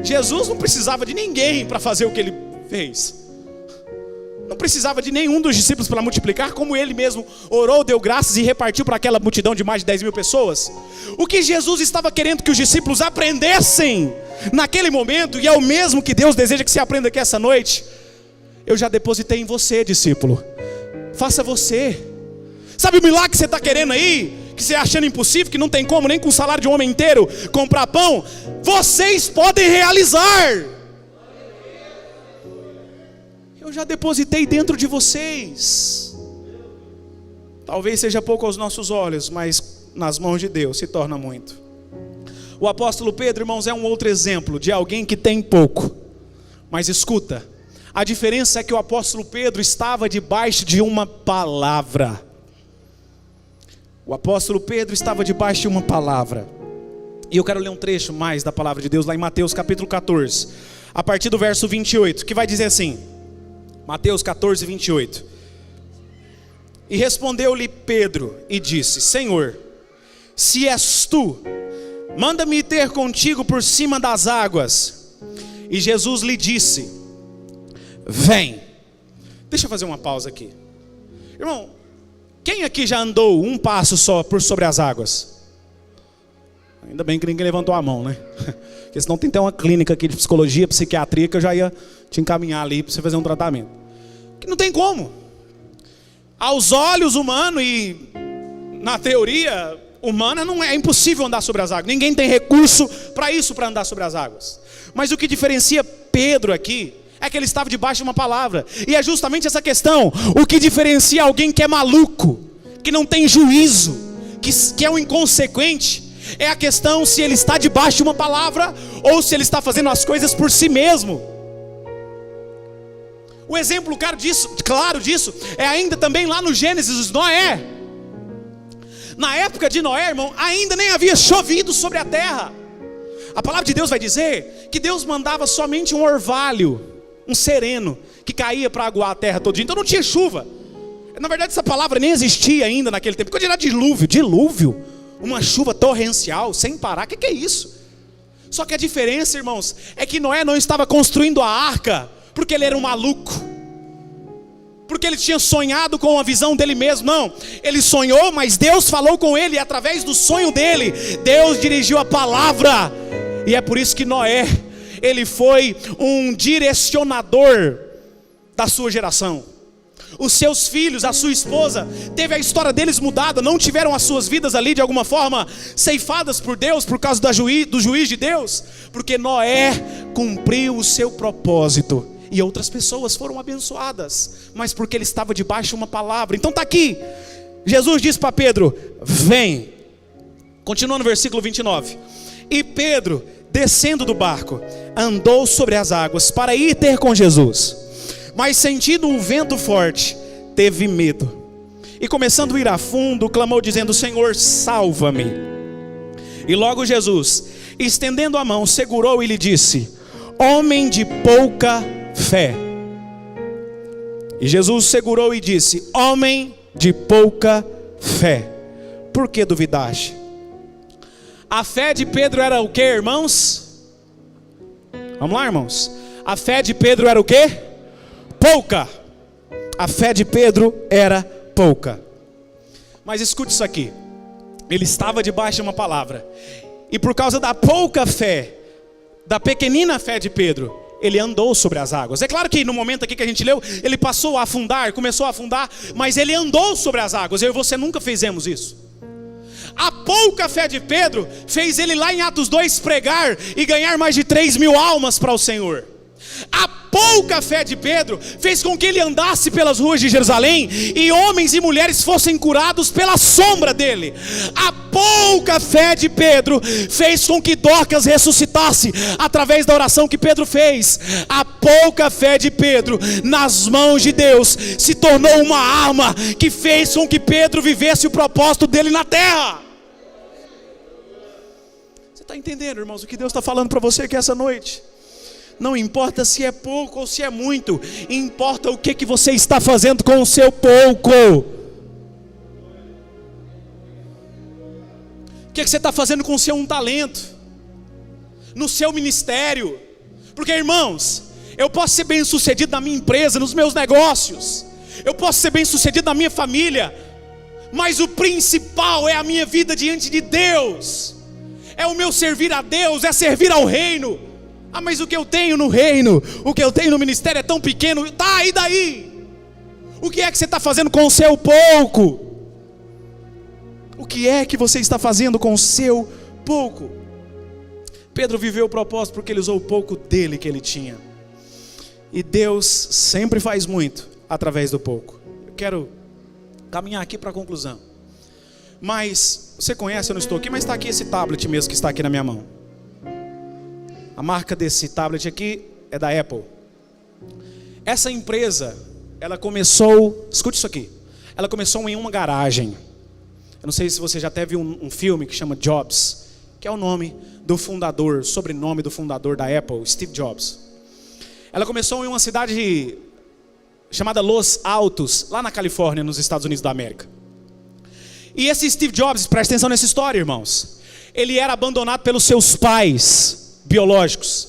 Jesus não precisava de ninguém para fazer o que ele fez. Não precisava de nenhum dos discípulos para multiplicar, como ele mesmo orou, deu graças e repartiu para aquela multidão de mais de 10 mil pessoas. O que Jesus estava querendo que os discípulos aprendessem naquele momento, e é o mesmo que Deus deseja que você aprenda aqui essa noite: eu já depositei em você, discípulo, faça você. Sabe o milagre que você está querendo aí, que você achando impossível, que não tem como nem com o salário de um homem inteiro comprar pão? Vocês podem realizar. Eu já depositei dentro de vocês. Talvez seja pouco aos nossos olhos, mas nas mãos de Deus se torna muito. O apóstolo Pedro, irmãos, é um outro exemplo de alguém que tem pouco. Mas escuta, a diferença é que o apóstolo Pedro estava debaixo de uma palavra. O apóstolo Pedro estava debaixo de uma palavra. E eu quero ler um trecho mais da palavra de Deus lá em Mateus capítulo 14, a partir do verso 28, que vai dizer assim, Mateus 14, 28. E respondeu-lhe Pedro e disse: Senhor, se és tu, manda-me ter contigo por cima das águas. E Jesus lhe disse: vem. Deixa eu fazer uma pausa aqui. Irmão, quem aqui já andou um passo só por sobre as águas? Ainda bem que ninguém levantou a mão, né? Porque senão tem até uma clínica aqui de psicologia, psiquiatria, que eu já ia te encaminhar ali para você fazer um tratamento. Que não tem como. Aos olhos humanos e na teoria humana não é impossível andar sobre as águas. Ninguém tem recurso para isso, para andar sobre as águas. Mas o que diferencia Pedro aqui é que ele estava debaixo de uma palavra. E é justamente essa questão. O que diferencia alguém que é maluco, que não tem juízo, que é um inconsequente, é a questão se ele está debaixo de uma palavra ou se ele está fazendo as coisas por si mesmo. O exemplo claro disso é ainda também lá no Gênesis, Noé. Na época de Noé, irmão, ainda nem havia chovido sobre a terra. A palavra de Deus vai dizer que Deus mandava somente um orvalho, um sereno, que caía para aguar a terra todo dia. Então não tinha chuva. Na verdade essa palavra nem existia ainda naquele tempo. Quando era dilúvio, uma chuva torrencial, sem parar, o que é isso? Só que a diferença, irmãos, é que Noé não estava construindo a arca porque ele era um maluco, porque ele tinha sonhado com a visão dele mesmo. Não, ele sonhou, mas Deus falou com ele, e através do sonho dele, Deus dirigiu a palavra. E é por isso que Noé, ele foi um direcionador da sua geração. Os seus filhos, a sua esposa, teve a história deles mudada, não tiveram as suas vidas ali de alguma forma ceifadas por Deus, por causa do juiz de Deus, porque Noé cumpriu o seu propósito, e outras pessoas foram abençoadas, mas porque ele estava debaixo de uma palavra. Então está aqui, Jesus diz para Pedro: vem. Continua no versículo 29. E Pedro, descendo do barco, andou sobre as águas para ir ter com Jesus. Mas sentindo um vento forte, teve medo. E começando a ir a fundo, clamou dizendo: Senhor, salva-me. E logo Jesus, estendendo a mão, segurou e lhe disse: homem de pouca fé, E Jesus segurou e disse: homem de pouca fé, por que duvidaste? A fé de Pedro era o que, irmãos? Vamos lá, irmãos. A fé de Pedro era o que? Pouca. A fé de Pedro era pouca. Mas escute isso aqui. Ele estava debaixo de uma palavra. E por causa da pouca fé, da pequenina fé de Pedro, ele andou sobre as águas. É claro que no momento aqui que a gente leu, ele passou a afundar, começou a afundar, mas ele andou sobre as águas. Eu e você nunca fizemos isso. A pouca fé de Pedro fez ele lá em Atos 2 pregar e ganhar mais de 3.000 almas para o Senhor. A pouca fé de Pedro fez com que ele andasse pelas ruas de Jerusalém e homens e mulheres fossem curados pela sombra dele. A pouca fé de Pedro fez com que Dorcas ressuscitasse através da oração que Pedro fez. A pouca fé de Pedro nas mãos de Deus se tornou uma arma que fez com que Pedro vivesse o propósito dele na terra. Você está entendendo, irmãos, o que Deus está falando para você aqui essa noite? Não importa se é pouco ou se é muito, importa o que você está fazendo com o seu pouco. O que você está fazendo com o seu talento, no seu ministério? Porque, irmãos, eu posso ser bem sucedido na minha empresa, nos meus negócios, eu posso ser bem sucedido na minha família, mas o principal é a minha vida diante de Deus, é o meu servir a Deus, é servir ao reino. Ah, mas o que eu tenho no reino, o que eu tenho no ministério é tão pequeno. Tá, e daí? O que é que você está fazendo com o seu pouco? O que é que você está fazendo com o seu pouco? Pedro viveu o propósito porque ele usou o pouco dele que ele tinha. E Deus sempre faz muito através do pouco. Eu quero caminhar aqui para a conclusão. Mas, você conhece, eu não estou aqui, mas está aqui esse tablet mesmo que está aqui na minha mão. A marca desse tablet aqui é da Apple. Essa empresa, ela começou, escute isso aqui, ela começou em uma garagem. Eu não sei se você já até viu um filme que chama Jobs, que é o nome do fundador, sobrenome do fundador da Apple, Steve Jobs. Ela começou em uma cidade chamada Los Altos, lá na Califórnia, nos Estados Unidos da América. E esse Steve Jobs, presta atenção nessa história, irmãos, ele era abandonado pelos seus pais biológicos.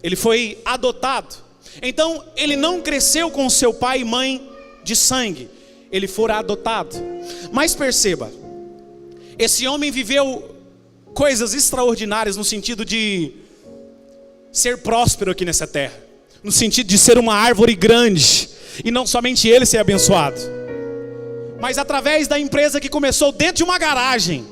Ele foi adotado. Então ele não cresceu com seu pai e mãe de sangue, ele fora adotado. Mas perceba, esse homem viveu coisas extraordinárias no sentido de ser próspero aqui nessa terra, no sentido de ser uma árvore grande, e não somente ele ser abençoado, mas através da empresa que começou dentro de uma garagem.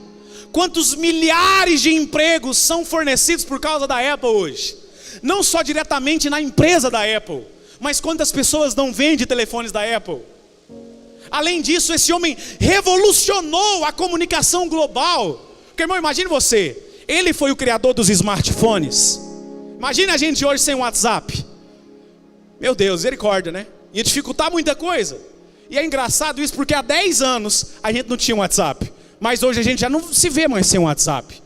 Quantos milhares de empregos são fornecidos por causa da Apple hoje? Não só diretamente na empresa da Apple, mas quantas pessoas não vendem telefones da Apple? Além disso, esse homem revolucionou a comunicação global. Porque, irmão, imagine você, ele foi o criador dos smartphones. Imagine a gente hoje sem WhatsApp. Meu Deus, misericórdia, né? Ia dificultar muita coisa. E é engraçado isso porque há 10 anos a gente não tinha WhatsApp. Mas hoje a gente já não se vê mais sem WhatsApp.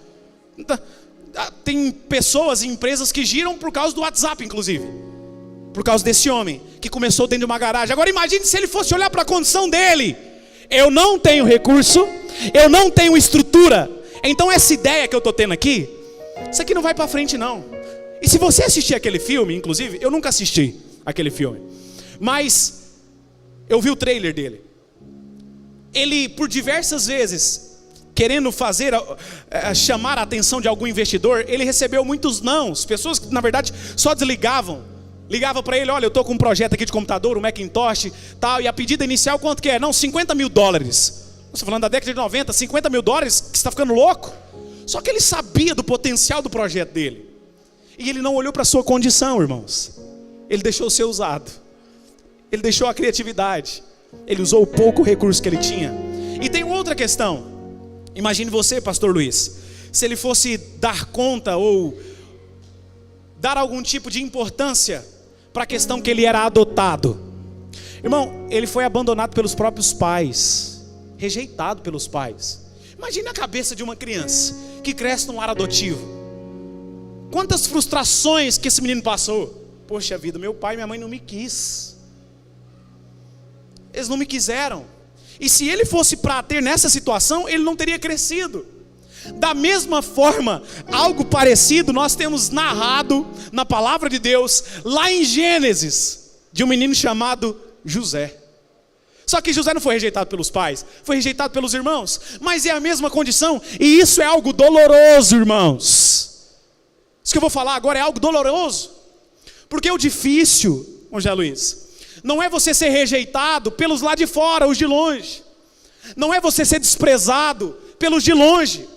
Tem pessoas e empresas que giram por causa do WhatsApp, inclusive. Por causa desse homem que começou dentro de uma garagem. Agora imagine se ele fosse olhar para a condição dele. Eu não tenho recurso, eu não tenho estrutura. Então essa ideia que eu estou tendo aqui, isso aqui não vai para frente não. E se você assistir aquele filme, inclusive, eu nunca assisti aquele filme, mas eu vi o trailer dele. Ele, por diversas vezes, querendo chamar a atenção de algum investidor, ele recebeu muitos nãos. Pessoas que, na verdade, só desligavam. Ligava para ele: olha, eu estou com um projeto aqui de computador, um Macintosh, tal, e a pedida inicial quanto que é? Não, $50 mil. Você falando da década de 90, $50 mil, que você está ficando louco? Só que ele sabia do potencial do projeto dele. E ele não olhou para a sua condição, irmãos. Ele deixou ser usado. Ele deixou a criatividade. Ele usou o pouco recurso que ele tinha. E tem outra questão. Imagine você, pastor Luiz, se ele fosse dar conta ou dar algum tipo de importância para a questão que ele era adotado. Irmão, ele foi abandonado pelos próprios pais, rejeitado pelos pais. Imagine a cabeça de uma criança que cresce num lar adotivo. Quantas frustrações que esse menino passou. Poxa vida, meu pai e minha mãe não me quis. eles não me quiseram. E se ele fosse para ter nessa situação, ele não teria crescido. Da mesma forma, algo parecido nós temos narrado na palavra de Deus, lá em Gênesis, de um menino chamado José. Só que José não foi rejeitado pelos pais, foi rejeitado pelos irmãos, mas é a mesma condição, e isso é algo doloroso, irmãos. Isso que eu vou falar agora é algo doloroso, porque o difícil, José Luiz, não é você ser rejeitado pelos lá de fora, os de longe, não é você ser desprezado pelos de longe.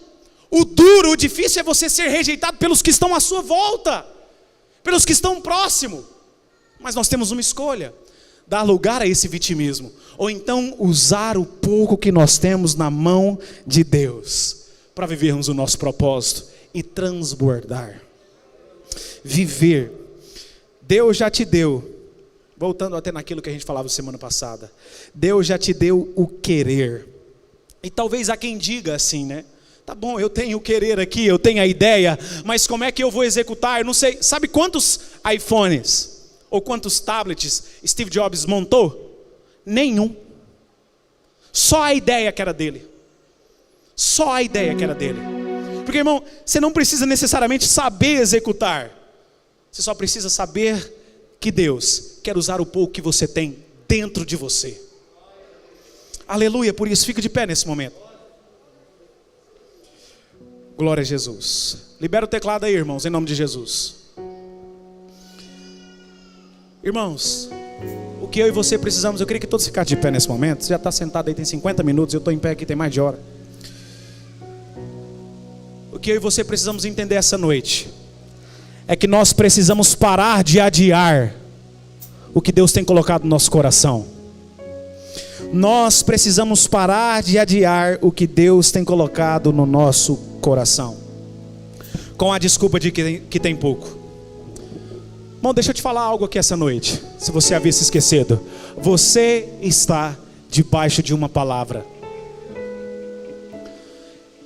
O duro, o difícil é você ser rejeitado pelos que estão à sua volta, pelos que estão próximo. Mas nós temos uma escolha: dar lugar a esse vitimismo, ou então usar o pouco que nós temos na mão de Deus, para vivermos o nosso propósito e transbordar. Viver. Deus já te deu, voltando até naquilo que a gente falava semana passada, Deus já te deu o querer. E talvez há quem diga assim, né? Tá bom, eu tenho o querer aqui, eu tenho a ideia, mas como é que eu vou executar? Eu não sei. Sabe quantos iPhones ou quantos tablets Steve Jobs montou? Nenhum. Só a ideia que era dele. Só a ideia que era dele. Porque, irmão, você não precisa necessariamente saber executar. Você só precisa saber que Deus quer usar o pouco que você tem dentro de você. Aleluia, por isso fica de pé nesse momento. Glória a Jesus. Libera o teclado aí, irmãos, em nome de Jesus. Irmãos, o que eu e você precisamos, eu queria que todos ficassem de pé nesse momento. Você já está sentado aí, tem 50 minutos, eu estou em pé aqui, tem mais de hora. O que eu e você precisamos entender essa noite é que nós precisamos parar de adiar o que Deus tem colocado no nosso coração. Nós precisamos parar de adiar o que Deus tem colocado no nosso coração, com a desculpa de que tem pouco. Bom, deixa eu te falar algo aqui essa noite, se você havia se esquecido. Você está debaixo de uma palavra.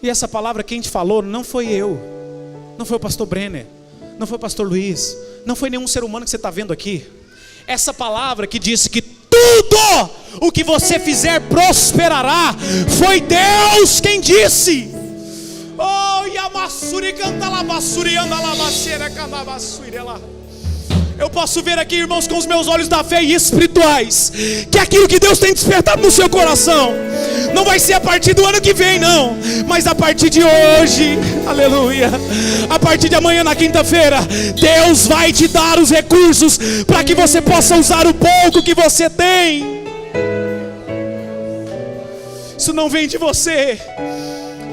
E essa palavra quem te falou não foi eu, não foi o pastor Brenner, não foi o pastor Luiz, não foi nenhum ser humano que você está vendo aqui. Essa palavra que disse que tudo o que você fizer prosperará, foi Deus quem disse. Oh, Yamassuri canta lá, Bassuri anda lá, Basseira canta Bassuri lá. Eu posso ver aqui, irmãos, com os meus olhos da fé e espirituais, que aquilo que Deus tem despertado no seu coração não vai ser a partir do ano que vem, não, mas a partir de hoje, aleluia, a partir de amanhã na quinta-feira, Deus vai te dar os recursos para que você possa usar o pouco que você tem. Isso não vem de você.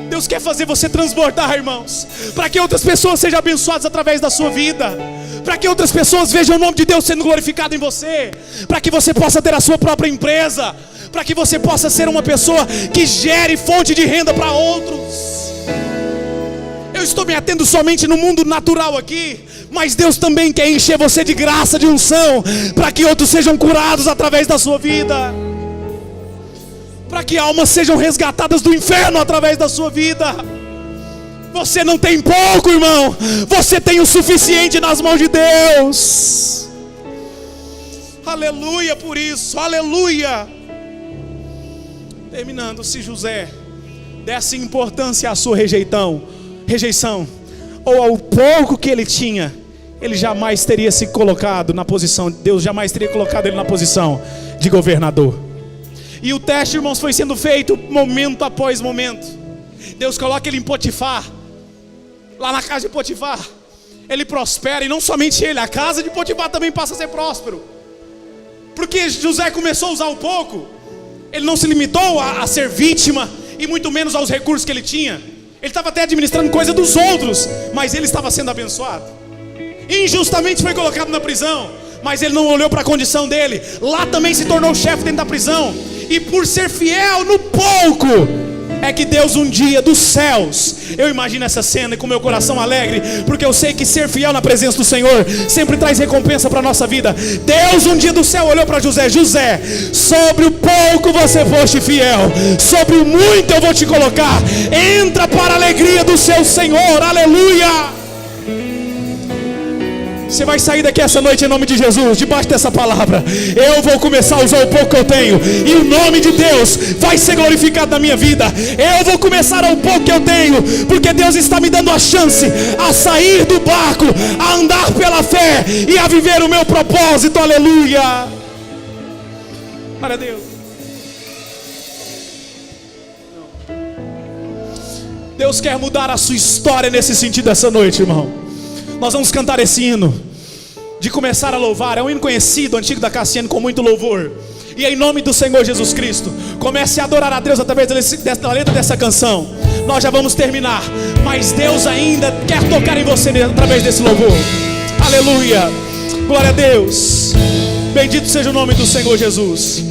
Deus quer fazer você transbordar, irmãos, para que outras pessoas sejam abençoadas através da sua vida, para que outras pessoas vejam o nome de Deus sendo glorificado em você, para que você possa ter a sua própria empresa, para que você possa ser uma pessoa que gere fonte de renda para outros. Eu estou me atendo somente no mundo natural aqui, mas Deus também quer encher você de graça, de unção, para que outros sejam curados através da sua vida, para que almas sejam resgatadas do inferno através da sua vida. Você não tem pouco, irmão, você tem o suficiente nas mãos de Deus. Aleluia por isso, aleluia. Terminando, se José desse importância à sua rejeição, ou ao pouco que ele tinha, ele jamais teria se colocado na posição, Deus jamais teria colocado ele na posição de governador. E o teste, irmãos, foi sendo feito momento após momento. Deus coloca ele em Potifar, lá na casa de Potifar. Ele prospera, e não somente ele, a casa de Potifar também passa a ser próspero. Porque José começou a usar o pouco. Ele não se limitou a ser vítima, e muito menos aos recursos que ele tinha. Ele estava até administrando coisa dos outros, mas ele estava sendo abençoado. Injustamente foi colocado na prisão, mas ele não olhou para a condição dele. Lá também se tornou chefe dentro da prisão. E por ser fiel no pouco, é que Deus um dia dos céus, eu imagino essa cena e com meu coração alegre, porque eu sei que ser fiel na presença do Senhor sempre traz recompensa para a nossa vida. Deus um dia do céu olhou para José: José, sobre o pouco você foste fiel, sobre o muito eu vou te colocar, entra para a alegria do seu Senhor, aleluia. Você vai sair daqui essa noite em nome de Jesus, debaixo dessa palavra. Eu vou começar a usar o pouco que eu tenho, e o nome de Deus vai ser glorificado na minha vida. Eu vou começar ao pouco que eu tenho, porque Deus está me dando a chance a sair do barco, a andar pela fé e a viver o meu propósito. Aleluia. Glória a Deus. Deus quer mudar a sua história nesse sentido essa noite, irmão. Nós vamos cantar esse hino de começar a louvar. É um hino conhecido, antigo da Cassiane, com muito louvor. E em nome do Senhor Jesus Cristo, comece a adorar a Deus através da letra dessa canção. Nós já vamos terminar, mas Deus ainda quer tocar em você através desse louvor. Aleluia, glória a Deus. Bendito seja o nome do Senhor Jesus.